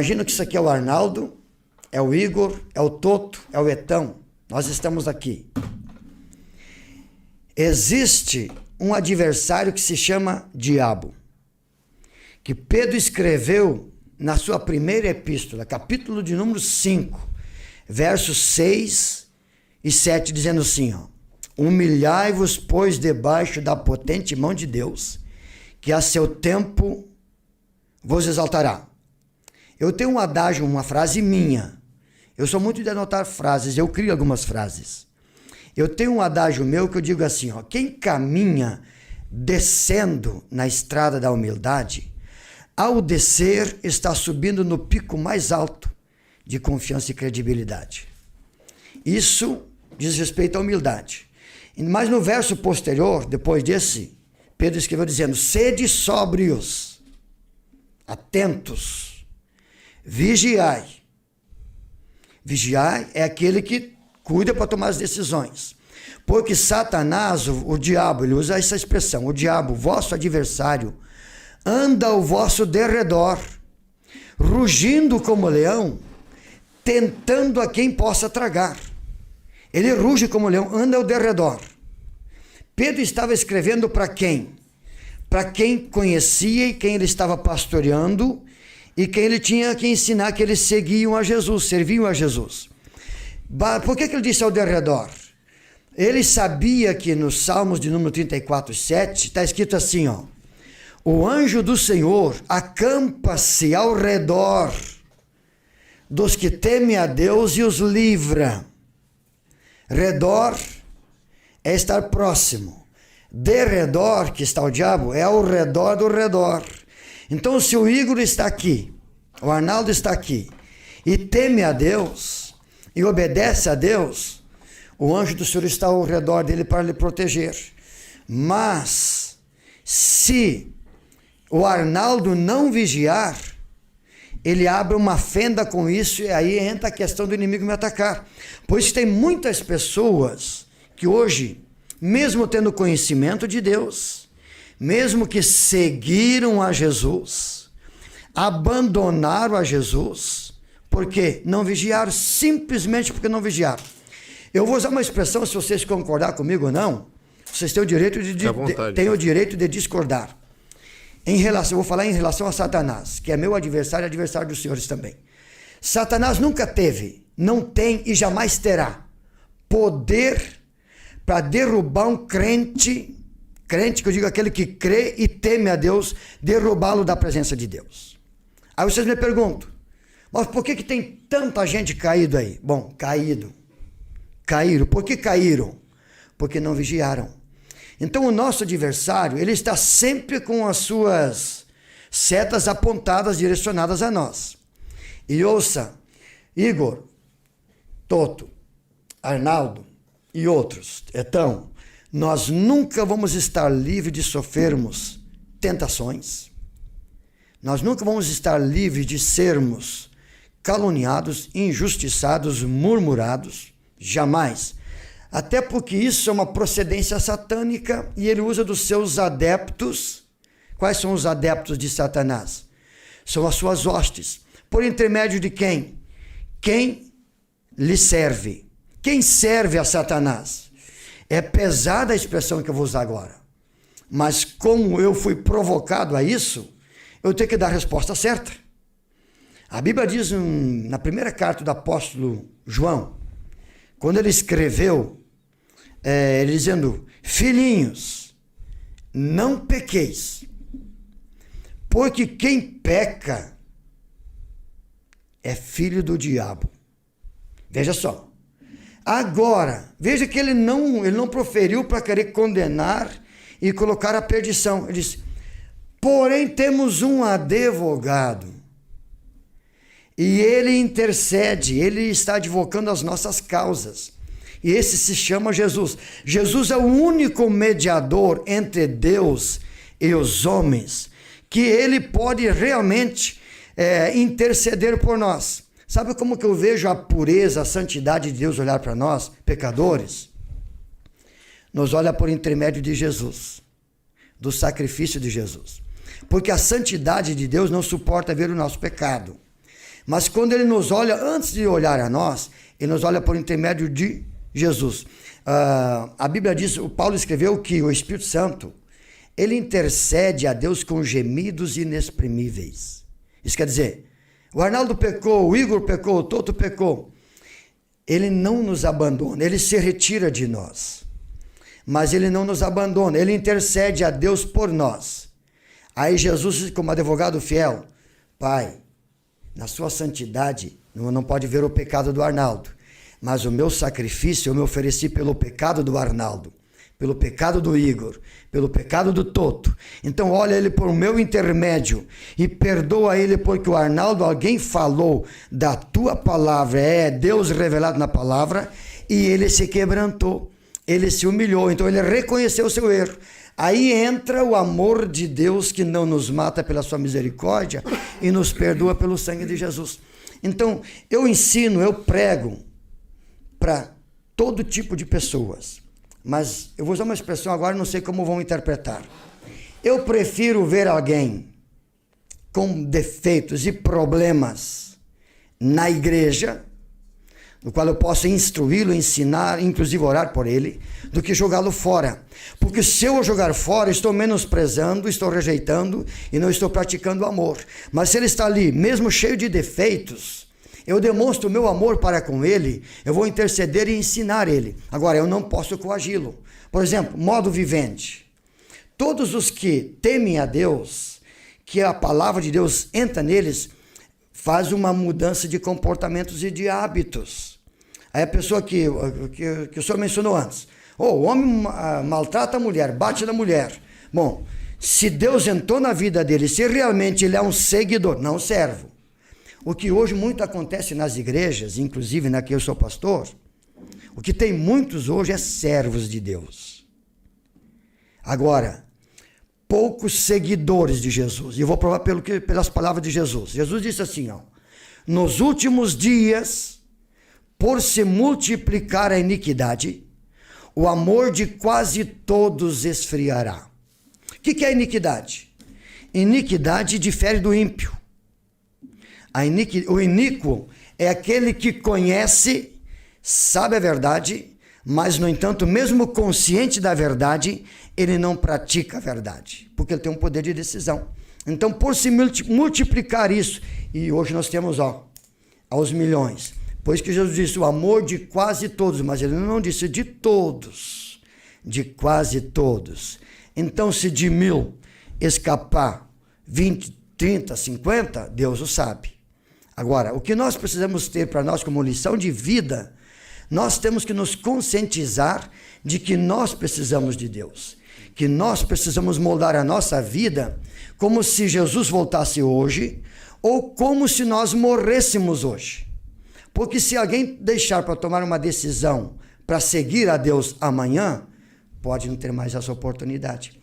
Imagina que isso aqui é o Arnaldo, é o Igor, é o Toto, é o Etão. Nós estamos aqui. Existe um adversário que se chama diabo, que Pedro escreveu na sua primeira epístola, capítulo de número 5, versos 6 e 7, dizendo assim, ó: humilhai-vos, pois, debaixo da potente mão de Deus, que a seu tempo vos exaltará. Eu tenho um adágio, uma frase minha. Eu sou muito de anotar frases, eu crio algumas frases. Eu tenho um adágio meu que eu digo assim, ó: quem caminha descendo na estrada da humildade, ao descer está subindo no pico mais alto de confiança e credibilidade. Isso diz respeito à humildade. Mas no verso posterior, depois desse, Pedro escreveu dizendo: sede sóbrios, atentos, vigiai. Vigiai é aquele que cuida para tomar as decisões. Porque Satanás, o diabo, ele usa essa expressão, o diabo, vosso adversário, anda ao vosso derredor, rugindo como leão, tentando a quem possa tragar. Ele ruge como leão, anda ao derredor. Pedro estava escrevendo para quem? Para quem conhecia e quem ele estava pastoreando e quem ele tinha que ensinar que eles seguiam a Jesus, serviam a Jesus. Por que ele disse ao derredor? Ele sabia que nos Salmos de número 34, 7, está escrito assim, ó: o anjo do Senhor acampa-se ao redor dos que temem a Deus e os livra. Redor é estar próximo. Derredor, que está o diabo, é ao redor do redor. Então, se o Igor está aqui, o Arnaldo está aqui, e teme a Deus, e obedece a Deus, o anjo do Senhor está ao redor dele para lhe proteger. Mas, se o Arnaldo não vigiar, ele abre uma fenda com isso, e aí entra a questão do inimigo me atacar. Pois tem muitas pessoas que hoje, mesmo tendo conhecimento de Deus, mesmo que seguiram a Jesus, abandonaram a Jesus, porque não vigiaram, simplesmente porque não vigiaram. Eu vou usar uma expressão, se vocês concordar comigo ou não, vocês têm o direito de discordar. Eu vou falar em relação a Satanás, que é meu adversário e adversário dos senhores também. Satanás nunca teve, não tem e jamais terá poder para derrubar um crente que eu digo aquele que crê e teme a Deus, derrubá-lo da presença de Deus. Aí vocês me perguntam, mas por que tem tanta gente caído aí? Bom, caíram. Por que caíram? Porque não vigiaram. Então o nosso adversário, ele está sempre com as suas setas apontadas, direcionadas a nós. E ouça, Igor, Toto, Arnaldo e outros, então, nós nunca vamos estar livres de sofrermos tentações. Nós nunca vamos estar livres de sermos caluniados, injustiçados, murmurados, jamais. Até porque isso é uma procedência satânica e ele usa dos seus adeptos. Quais são os adeptos de Satanás? São as suas hostes. Por intermédio de quem? Quem lhe serve? Quem serve a Satanás? É pesada a expressão que eu vou usar agora. Mas como eu fui provocado a isso, eu tenho que dar a resposta certa. A Bíblia diz na primeira carta do apóstolo João, quando ele escreveu, ele dizendo: filhinhos, não pequeis, porque quem peca é filho do diabo. Veja só. Agora, veja que ele não proferiu para querer condenar e colocar a perdição. Ele disse: porém temos um advogado e ele intercede, ele está advogando as nossas causas. E esse se chama Jesus. Jesus é o único mediador entre Deus e os homens, que ele pode realmente interceder por nós. Sabe como que eu vejo a pureza, a santidade de Deus olhar para nós, pecadores? Nos olha por intermédio de Jesus, do sacrifício de Jesus. Porque a santidade de Deus não suporta ver o nosso pecado. Mas quando ele nos olha, antes de olhar a nós, ele nos olha por intermédio de Jesus. A Bíblia diz, o Paulo escreveu que o Espírito Santo, ele intercede a Deus com gemidos inexprimíveis. Isso quer dizer, o Arnaldo pecou, o Igor pecou, o Toto pecou. Ele não nos abandona, ele se retira de nós. Mas ele não nos abandona, ele intercede a Deus por nós. Aí Jesus, como advogado fiel, Pai, na sua santidade, não pode ver o pecado do Arnaldo, mas o meu sacrifício eu me ofereci pelo pecado do Arnaldo, pelo pecado do Igor, pelo pecado do Toto. Então olha ele por meu intermédio e perdoa ele porque o Arnaldo, alguém falou da tua palavra, é Deus revelado na palavra, e ele se quebrantou, ele se humilhou, então ele reconheceu o seu erro. Aí entra o amor de Deus que não nos mata pela sua misericórdia e nos perdoa pelo sangue de Jesus. Então eu ensino, eu prego para todo tipo de pessoas. Mas eu vou usar uma expressão agora, não sei como vão interpretar. Eu prefiro ver alguém com defeitos e problemas na igreja, no qual eu posso instruí-lo, ensinar, inclusive orar por ele, do que jogá-lo fora. Porque se eu o jogar fora, estou menosprezando, estou rejeitando e não estou praticando amor. Mas se ele está ali, mesmo cheio de defeitos, eu demonstro o meu amor para com ele, eu vou interceder e ensinar ele. Agora, eu não posso coagi-lo. Por exemplo, modo vivente. Todos os que temem a Deus, que a palavra de Deus entra neles, faz uma mudança de comportamentos e de hábitos. Aí a pessoa que o senhor mencionou antes. O homem maltrata a mulher, bate na mulher. Bom, se Deus entrou na vida dele, se realmente ele é um seguidor, não servo. O que hoje muito acontece nas igrejas, inclusive na que eu sou pastor, o que tem muitos hoje é servos de Deus. Agora, poucos seguidores de Jesus. E eu vou provar pelas palavras de Jesus. Jesus disse assim, nos últimos dias, por se multiplicar a iniquidade, o amor de quase todos esfriará. O que é iniquidade? Iniquidade difere do ímpio. O iníquo é aquele que conhece, sabe a verdade, mas, no entanto, mesmo consciente da verdade, ele não pratica a verdade, porque ele tem um poder de decisão. Então, por se multiplicar isso, e hoje nós temos aos milhões, pois que Jesus disse o amor de quase todos, mas ele não disse de todos, de quase todos. Então, se de 1000 escapar 20, 30, 50, Deus o sabe. Agora, o que nós precisamos ter para nós como lição de vida, nós temos que nos conscientizar de que nós precisamos de Deus, que nós precisamos moldar a nossa vida como se Jesus voltasse hoje ou como se nós morrêssemos hoje. Porque se alguém deixar para tomar uma decisão para seguir a Deus amanhã, pode não ter mais essa oportunidade.